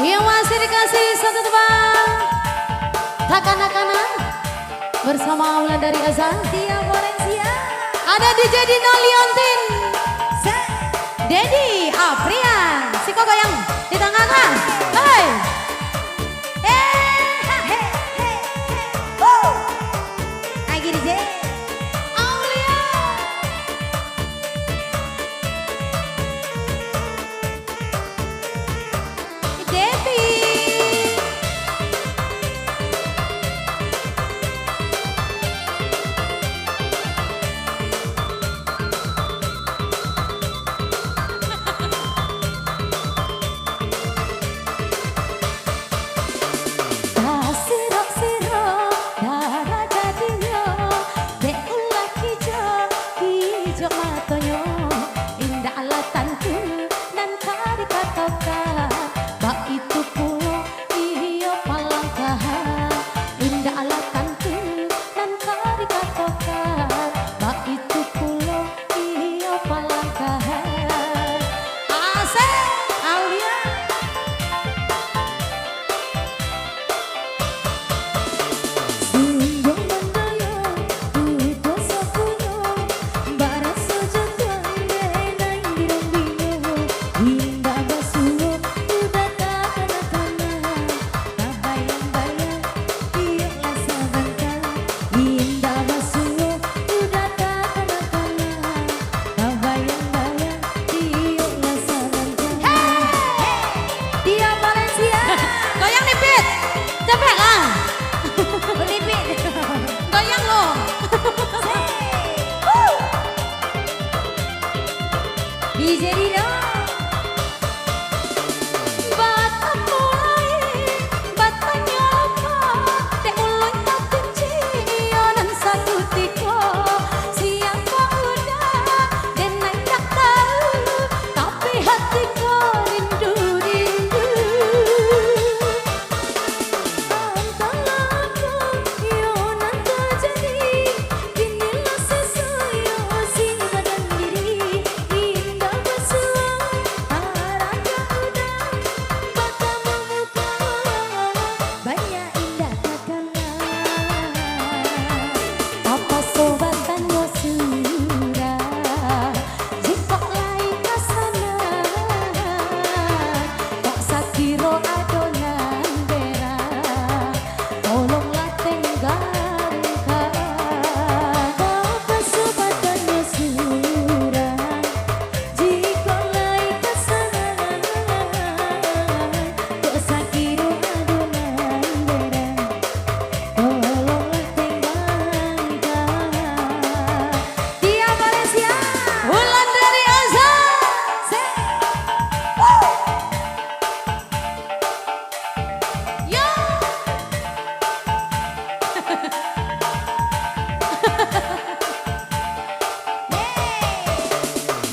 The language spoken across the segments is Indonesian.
Yang masih dikasih satu tebang Takana-kana bersama Aulan dari Azan Tia Valencia. Ada DJ Dino Liontin Dedi Aprian si kok goyang di tangan kan hey Lagi DJ Aulia Devi DJ Dino.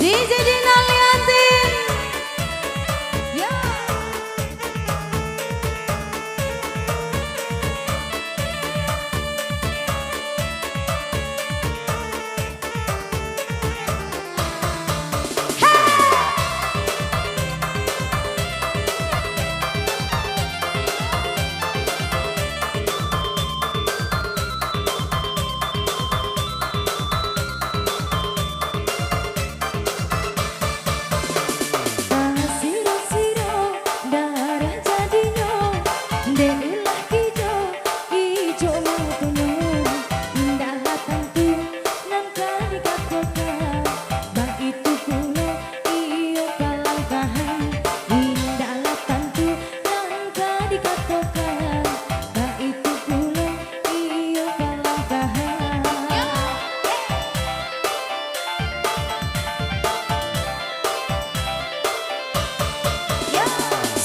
DJ Dino Liontin Yo.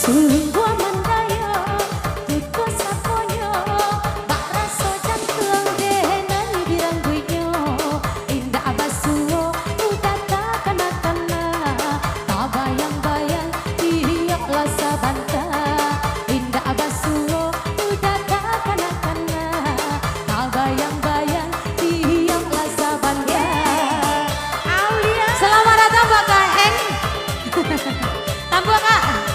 Sungguh mandaya tuku saponyo bak raso jantung denan dirangguinyo indah basuo udah tak kena-kena tak bayang-bayang tiap lasa bantah indah basuo udah tak kena-kena tak bayang-bayang tiap lasa bantah Aulia. Selamat datang Mbak Kaeng. Tambah Kak.